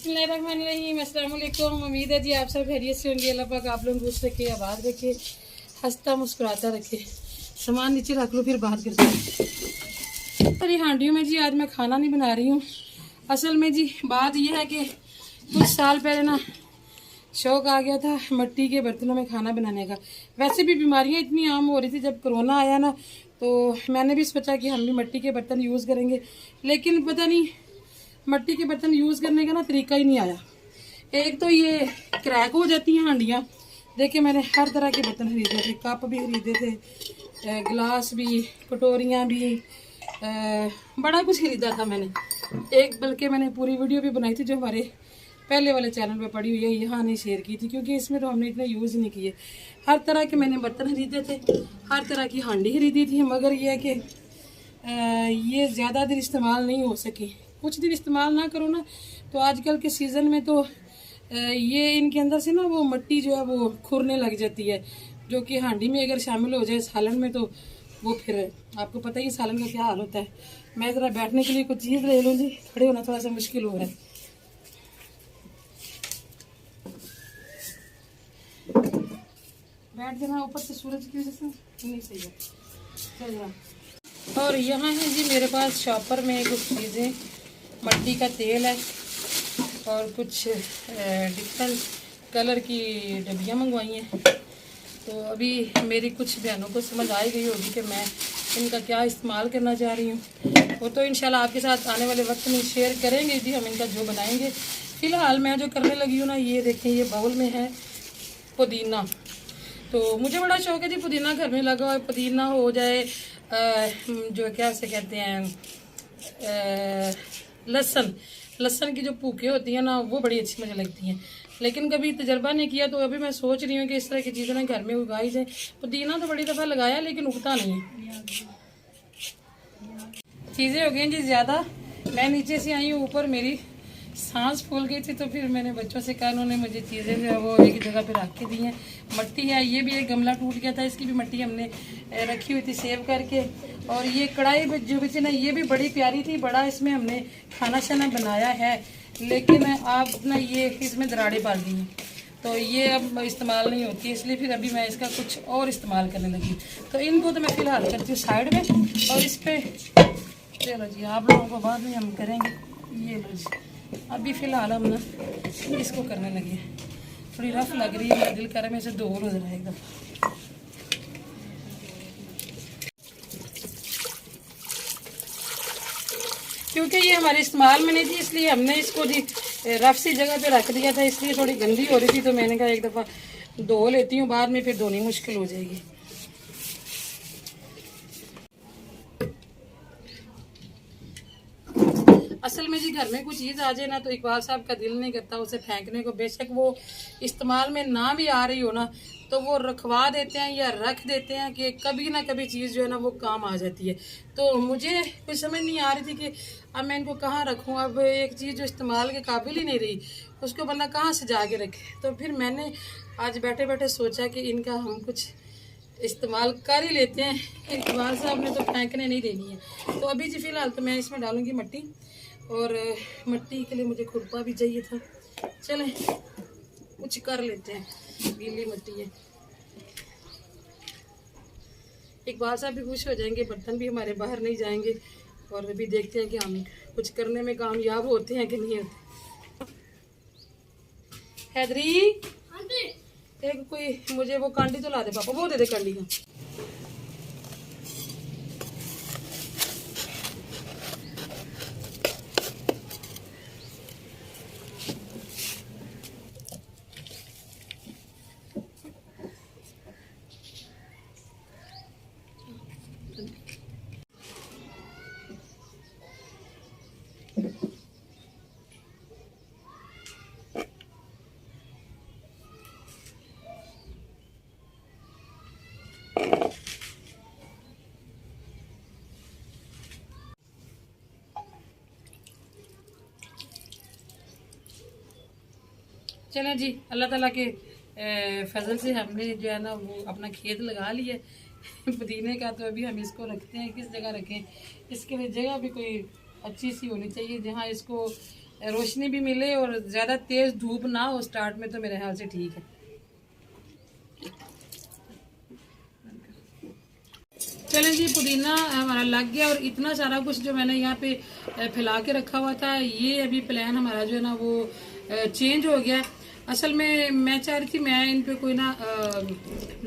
बिस्मिल्लाहिर्रहमानिर्रहीम, अस्सलाम वालेकुम। उम्मीद है जी आप सब खैरियत से होंगे। अल्लाह पाक आप लोग खुश रखे, आबाद रखे, हंसता मुस्कुराता रखे। सामान नीचे रख लो फिर बात करते हैं। अरे हांडियों में जी आज मैं खाना नहीं बना रही हूँ। असल में जी बात यह है कि कुछ साल पहले ना शौक आ गया था मिट्टी के बर्तनों में खाना बनाने का। वैसे भी बीमारियां इतनी आम हो रही थी जब कोरोना आया ना, तो मैंने भी सोचा कि हम भी मिट्टी के बर्तन यूज़ करेंगे, लेकिन पता नहीं मिट्टी के बर्तन यूज़ करने का ना तरीका ही नहीं आया। एक तो ये क्रैक हो जाती हैं हांडियाँ। देखिए मैंने हर तरह के बर्तन खरीदे थे, कप भी खरीदे थे, गिलास भी, कटोरियाँ भी, बड़ा कुछ खरीदा था मैंने। एक बल्कि मैंने पूरी वीडियो भी बनाई थी जो हमारे पहले वाले चैनल पे पड़ी हुई है, यहाँ नहीं शेयर की थी क्योंकि इसमें तो हमने इतना यूज़ नहीं किए। हर तरह के मैंने बर्तन खरीदे थे, हर तरह की हांडी खरीदी थी, मगर ये है कि ये ज़्यादा देर इस्तेमाल नहीं हो सकी। कुछ दिन इस्तेमाल ना करो ना तो आजकल के सीज़न में तो ये इनके अंदर से ना वो मिट्टी जो है वो खुरने लग जाती है, जो कि हांडी में अगर शामिल हो जाए सालन में तो वो फिर आपको पता ही सालन का क्या हाल होता है। मैं ज़रा बैठने के लिए कुछ चीज़ ले लूँ जी, खड़े होना थोड़ा सा मुश्किल हो रहा है। बैठ जाना ऊपर से सूरज की वजह से नहीं सही है। चल। और यहाँ है जी मेरे पास शॉपर में कुछ चीज़ें, मिट्टी का तेल है और कुछ डिफरेंट कलर की डबियाँ मंगवाई हैं। तो अभी मेरी कुछ बहनों को समझ आ गई होगी कि मैं इनका क्या इस्तेमाल करना चाह रही हूँ। वो तो इंशाल्लाह आपके साथ आने वाले वक्त में शेयर करेंगे जी, हम इनका जो बनाएंगे। फ़िलहाल मैं जो करने लगी हूँ ना, ये देखें, ये बाउल में है पुदीना। तो मुझे बड़ा शौक है जी पुदीना घर में लगा हुआ, पुदीना हो जाए जो क्या उसे कहते हैं लहसुन, लहसुन की जो पूके होती हैं ना वो बड़ी अच्छी मुझे लगती हैं, लेकिन कभी तजर्बा नहीं किया। तो अभी मैं सोच रही हूँ कि इस तरह की चीज़ें ना घर में उगाई जाए। पुदीना तो बड़ी दफ़ा लगाया लेकिन उगता नहीं है। चीज़ें हो गई जी ज़्यादा। मैं नीचे से आई हूँ ऊपर, मेरी सांस फूल गई थी तो फिर मैंने बच्चों से कहा, उन्होंने मुझे चीज़ें जो है वो एक जगह पे रख के दी हैं। मिट्टी है, ये भी एक गमला टूट गया था, इसकी भी मिट्टी हमने रखी हुई थी सेव करके। और ये कढ़ाई जो भी थी ना ये भी बड़ी प्यारी थी, बड़ा इसमें हमने खाना शाना बनाया है, लेकिन आप ना ये इसमें दराड़ें पड़ गई हैं तो ये अब इस्तेमाल नहीं होती, इसलिए फिर अभी मैं इसका कुछ और इस्तेमाल करने लगी। तो इनको तो मैं फ़िलहाल करती हूँ साइड में, और इस पर चलो जी आप लोगों को बाद में हम करेंगे। ये लो जी, अभी फ़िलहाल हम ना इसको करने लगे। थोड़ी रफ लग रही है, मेरा दिल कर रहा है मैं इसे धो लो जरा एकदम। क्योंकि ये हमारे इस्तेमाल में नहीं थी इसलिए हमने इसको जी रफ सी जगह पे रख दिया था, इसलिए थोड़ी गंदी हो रही थी तो मैंने कहा एक दफ़ा धो लेती हूँ, बाद में फिर धोनी मुश्किल हो जाएगी। असल में जी घर में कोई चीज़ आ जाए ना तो इकबाल साहब का दिल नहीं करता उसे फेंकने को, बेशक वो इस्तेमाल में ना भी आ रही हो ना तो वो रखवा देते हैं या रख देते हैं कि कभी ना कभी चीज़ जो है ना वो काम आ जाती है। तो मुझे कुछ समझ नहीं आ रही थी कि अब मैं इनको कहाँ रखूँ। अब एक चीज़ जो इस्तेमाल के काबिल ही नहीं रही उसको बंदा कहाँ से जा के रखे। तो फिर मैंने आज बैठे बैठे सोचा कि इनका हम कुछ इस्तेमाल कर ही लेते हैं। इकबाल साहब ने तो फेंकने नहीं देनी है। तो अभी जी फ़िलहाल तो मैं इसमें डालूँगी मिट्टी, और मिट्टी के लिए मुझे खुरपा भी चाहिए था। चलें कुछ कर लेते हैं, गीली मिट्टी है। इकबाल साहब भी खुश हो जाएंगे, बर्तन भी हमारे बाहर नहीं जाएंगे, और अभी देखते हैं कि हम कुछ करने में कामयाब होते हैं कि नहीं होते। हैदरी एक कोई मुझे वो कांडी तो ला दे पापा, वो दे दे कांडी का। चलें जी, अल्लाह ताला के फजल से हमने जो है ना वो अपना खेत लगा लिया पुदीने का। तो अभी हम इसको रखते हैं, किस जगह रखें, इसके लिए जगह भी कोई अच्छी सी होनी चाहिए जहाँ इसको रोशनी भी मिले और ज़्यादा तेज़ धूप ना हो स्टार्ट में, तो मेरे ख्याल से ठीक है। चलें जी, पुदीना हमारा लग गया और इतना सारा कुछ जो मैंने यहाँ पे फैला के रखा हुआ था, ये अभी प्लान हमारा जो है ना वो चेंज हो गया। असल में मैं चाह रही थी मैं इन पे कोई ना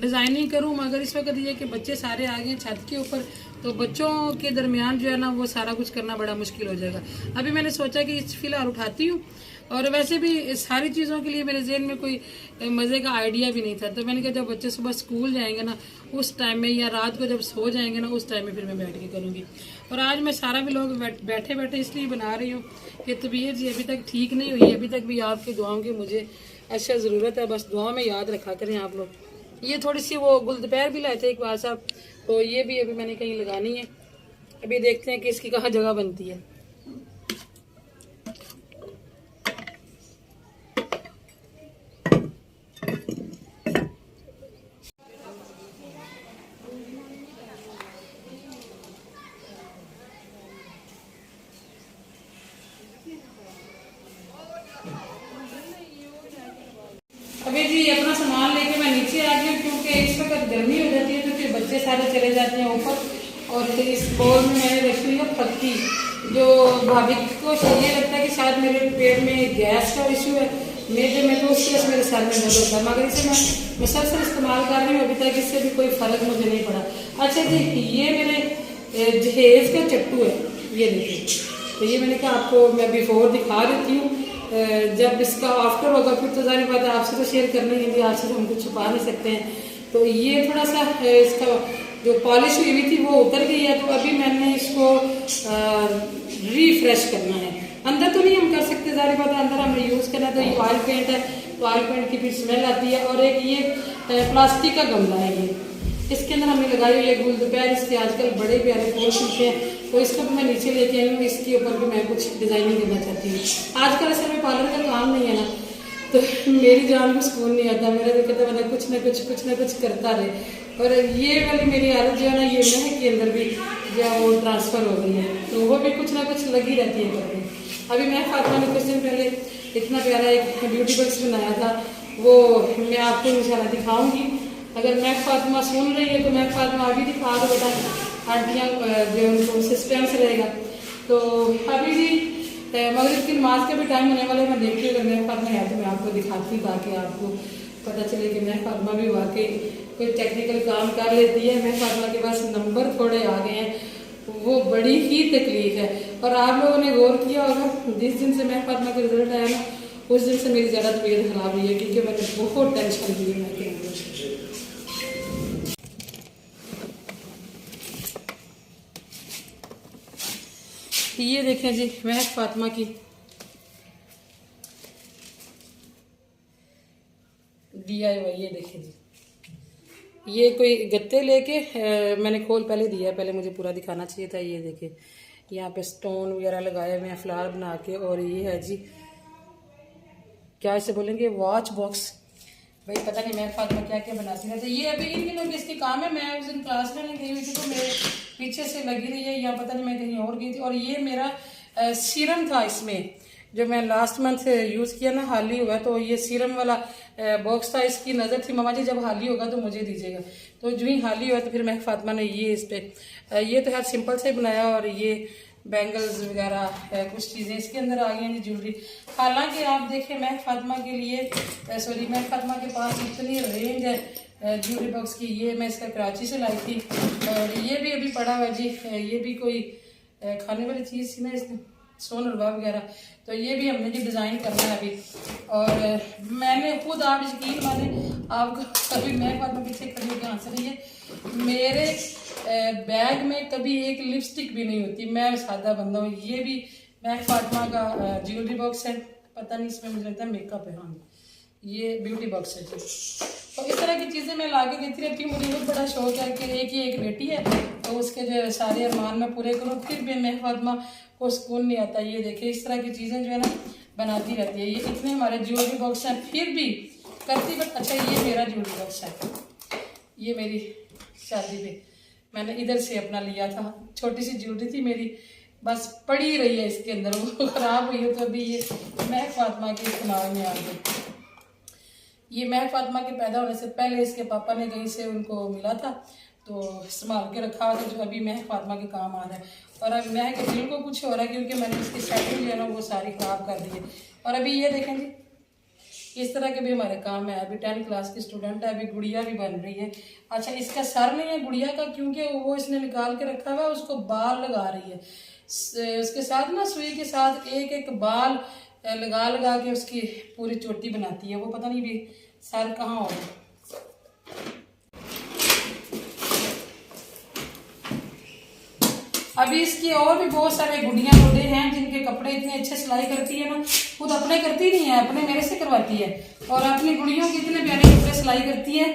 डिज़ाइनिंग करूँ, मगर इस वक्त ये कि बच्चे सारे आ गए छत के ऊपर, तो बच्चों के दरमियान जो है ना वो सारा कुछ करना बड़ा मुश्किल हो जाएगा। अभी मैंने सोचा कि फ़िलहाल उठाती हूँ, और वैसे भी सारी चीज़ों के लिए मेरे जहन में कोई मज़े का आइडिया भी नहीं था, तो मैंने कहा जब बच्चे सुबह स्कूल जाएंगे ना उस टाइम में, या रात को जब सो जाएंगे ना उस टाइम में फिर मैं बैठ के करूँगी। और आज मैं सारा भी लोग बैठे बैठे इसलिए बना रही हूँ कि तबीयत जी अभी तक ठीक नहीं हुई, अभी तक भी आपकी दुआओं की मुझे अच्छा ज़रूरत है, बस दुआ में याद रखा करें आप लोग। ये थोड़ी सी वो गुलदपहर भी लाए थे एक बार साहब, तो ये भी अभी मैंने कहीं लगानी है, अभी देखते हैं कि इसकी कहाँ जगह बनती है। अभी जी अपना सामान लेके मैं नीचे आ गई, क्योंकि इस वक्त गर्मी हो जाती है तो फिर बच्चे सारे चले जाते हैं ऊपर, और फिर इस बोल में मैंने रखी हुई है पत्ती, जो भाभी को ये लगता है कि शायद मेरे पेट में गैस का इशू है, मेरे में तो उससे मेरे सर में दर्द होता है, मगर इसे मैं मुसलसल इस्तेमाल कर रही हूँ, अभी तक इससे भी कोई फर्क मुझे नहीं पड़ा। अच्छा जी, ये मेरे जहेज का चट्टू है, ये देखिए, तो ये मैंने कहा आपको मैं बिफोर दिखा देती हूँ, जब इसका आफ्टर होगा फिर तो जाहिर बात है आपसे तो शेयर करनी है, आपसे तो हम कुछ छुपा नहीं सकते हैं। तो ये थोड़ा सा इसका जो पॉलिश हुई थी वो उतर गई है, तो अभी मैंने इसको रिफ्रेश करना है। अंदर तो नहीं हम कर सकते, जाहिर बात है अंदर हमें यूज़ करना है, तो ये ऑयल पेंट है, तो ऑयल पेंट की फिर स्मेल आती है। और एक ये प्लास्टिक का गमला है, ये इसके अंदर हमने लगाई हुई है गुलदपहर, इसके आजकल बड़े प्यारे फूल खिलते हैं, तो इसको भी मैं नीचे लेके आई हूँ, इसके ऊपर भी मैं कुछ डिजाइनिंग करना चाहती हूँ। आजकल असल में पार्लर का काम नहीं है ना, तो मेरी जान को सुकून नहीं आता, मेरा तो कहता मतलब कुछ ना कुछ करता रहे। और ये वाली मेरी आदत जो है ना, ये महक के अंदर भी जो वो ट्रांसफर हो गई है, तो वो भी कुछ ना कुछ लगी रहती है करके। अभी मैं फातिमा ने कुछ दिन पहले इतना प्यारा एक ब्यूटी बॉक्स बनाया था, वो मैं आपको इंशाल्लाह दिखाऊंगी। अगर मैं फातिमा सुन रही है तो मैं फातिमा अभी दिखा दो बेटा, आंटियाँ जो उनको सस्पेंस रहेगा। तो अभी जी मगरिब की नमाज का भी टाइम होने वाला है, मैं देखती हूँ अगर मैं फातिमा है तो मैं आपको दिखाती, ताकि आपको पता चले कि मैं फातिमा भी वाकई कोई टेक्निकल काम कर लेती है। मैं फातिमा के पास नंबर थोड़े आ गए हैं, वो बड़ी ही तकलीफ है। और आप लोगों ने गौर किया होगा, जिस दिन से मैं फातिमा का रिजल्ट आया ना उस दिन से मेरी ज़्यादा तबीयत खराब हुई है, क्योंकि मैंने बहुत टेंशन ली है मैं के अंदर। ये देखें जी महक फातिमा की DIY, ये देखें जी, ये कोई गत्ते लेके मैंने खोल पहले दिया है, पहले मुझे पूरा दिखाना चाहिए था। ये देखें यहाँ पे स्टोन वगैरह लगाए हुए हैं फ्लावर बना के, और ये है जी क्या इसे बोलेंगे वॉच बॉक्स। भाई पता नहीं मैं फातिमा क्या क्या बनाती रहती। ये अभी इन दिनों इसके काम है, मैं उस दिन क्लास में नहीं गई हुई थी तो मेरे पीछे से लगी रही है, या पता नहीं मैं कहीं और गई थी। और ये मेरा सीरम था, इसमें जो मैं लास्ट मंथ यूज़ किया ना, हाल ही हुआ, तो ये सीरम वाला बॉक्स था। इसकी नज़र थी मामा जी जब हाल ही होगा तो मुझे दीजिएगा, तो जो ही हाल ही हुआ तो फिर मैं फातिमा ने ये इस पर ये तो यार सिंपल से बनाया। और ये बैंगल्स वगैरह कुछ चीज़ें इसके अंदर आ गई हैं ज्वेलरी। हालांकि आप देखें मैं फातिमा के लिए सॉरी मैं फातिमा के पास इतनी रेंज है ज्वेलरी बॉक्स की, ये मैं इसका कराची से लाई थी। और ये भी अभी पड़ा हुआ जी, ये भी कोई खाने वाली चीज़ थी ना इसमें, सोन हलवा वगैरह, तो ये भी हमने जी डिज़ाइन करना है अभी। और मैंने खुद, आप यकीन माने आपको कभी मैं फातिमा पीछे खड़ी होकर हंस रही है, मेरे बैग में कभी एक लिपस्टिक भी नहीं होती, मैं सादा बंदा हूँ। ये भी मैं फातिमा का ज्वेलरी बॉक्स है, पता नहीं इसमें मुझे लगता है मेकअप है, हाँ ये ब्यूटी बॉक्स है जी। तो इस तरह की चीज़ें मैं लाके देती रहती हूँ, मुझे बहुत बड़ा शौक है कि एक बेटी है तो उसके जो सारे अरमान मैं पूरे करूँ, फिर भी मैं फातिमा को सुकून नहीं आता। ये देखिए इस तरह की चीज़ें जो है ना बनाती रहती है। ये इतने हमारे ज्वेलरी बॉक्स हैं फिर भी करती, बट अच्छा ये मेरा ज्वेलरी बॉक्स है, ये मेरी शादी पे मैंने इधर से अपना लिया था, छोटी सी ज्वेलरी थी मेरी बस पड़ी रही है इसके अंदर, वो खराब हुई है। तो अभी ये महक फातिमा के इस्तेमाल में आ गई। ये महक फातिमा के पैदा होने से पहले इसके पापा ने कहीं से उनको मिला था, तो संभाल के रखा था, जो अभी महक फातिमा के काम आ रहा है। और अब महक के दिल को कुछ हो रहा है क्योंकि मैंने उसकी सेटिंग जो है ना वो सारी ख़राब कर दी है। और अभी ये देखें जी, इस तरह के भी हमारे काम है। अभी 10th क्लास की स्टूडेंट है, अभी गुड़िया भी बन रही है। अच्छा, इसका सर नहीं है गुड़िया का, क्योंकि वो इसने निकाल के रखा हुआ है, उसको बाल लगा रही है। उसके साथ ना सुई के साथ एक एक बाल लगा लगा के उसकी पूरी चोटी बनाती है। वो पता नहीं भी सर कहाँ होगा। अभी इसकी और भी बहुत सारे गुड़ियां गुड़े हैं जिनके कपड़े इतने अच्छे सिलाई करती है ना, खुद अपने करती नहीं है, अपने मेरे से करवाती है। और अपनी गुड़ियों के इतने प्यारे कपड़े सिलाई करती है।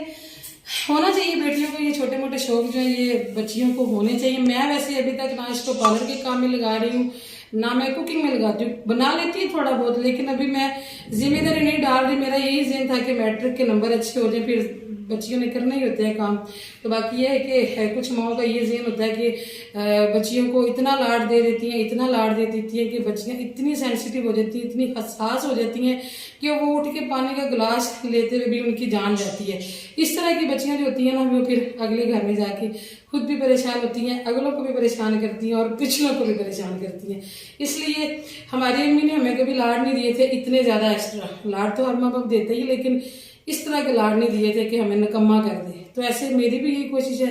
होना चाहिए बेटियों को ये छोटे मोटे शौक जो है ये बच्चियों को होने चाहिए। मैं वैसे अभी तक ना इसको पार्लर के काम में लगा रही हूँ, ना मैं कुकिंग में लगाती हूँ। बना लेती है थोड़ा बहुत, लेकिन अभी मैं जिम्मेदारी नहीं डाल रही। मेरा यही ज़हन था कि मैट्रिक के नंबर अच्छे हो जाए, फिर बच्चियों ने करना ही होता है काम। तो बाकी यह है कि कुछ माओ का ये ज़हन होता है कि बच्चियों को इतना लाड दे देती हैं, इतना लाड दे देती हैं कि बच्चियां इतनी सेंसिटिव हो जाती हैं, इतनी हसास हो जाती हैं कि वो उठ के पानी का गिलास लेते हुए भी उनकी जान जाती है। इस तरह की बच्चियां जो होती हैं ना, वो फिर अगले घर में जाके खुद भी परेशान होती हैं, अगलों को भी परेशान करती हैं और पिछलों को भी परेशान करती हैं। इसलिए हमारी अम्मी ने हमें कभी लाड नहीं दिए थे इतने ज़्यादा एक्स्ट्रा। लाड तो हर माँ बाप देते ही, लेकिन इस तरह के लाड नहीं दिए थे कि हमें नकम्मा कर दे। तो ऐसे मेरी भी यही कोशिश है,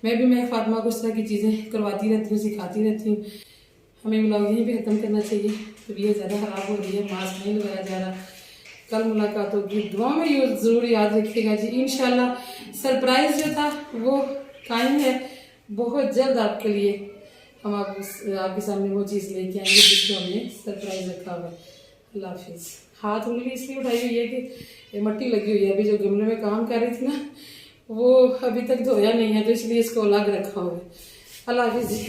मैं भी महक फातिमा को इस तरह की चीज़ें करवाती रहती हूँ, सिखाती रहती हूँ। हमें ब्लॉग यहीं पे ख़त्म करना चाहिए। तबीयत ज़्यादा ख़राब हो रही है, मास्क नहीं लगाया जा रहा। कल मुलाकात होगी, दुआ में ज़रूर याद रखिएगा जी। इंशाल्लाह सरप्राइज़ जो था वो कायम है, बहुत जल्द आपके लिए हम आपके सामने वो चीज़ लेके आएंगे जिसको हमने सरप्राइज़ रखा हुआ है। अल्लाह हाफिज़। हाथ उंगली इसलिए उठाई हुई है कि मट्टी लगी हुई है। अभी जो गमले में काम कर रही थी ना, वो अभी तक धोया नहीं है, तो इसलिए इसको अलग रखा हुआ है। अल्लाह हाफिज़ जी।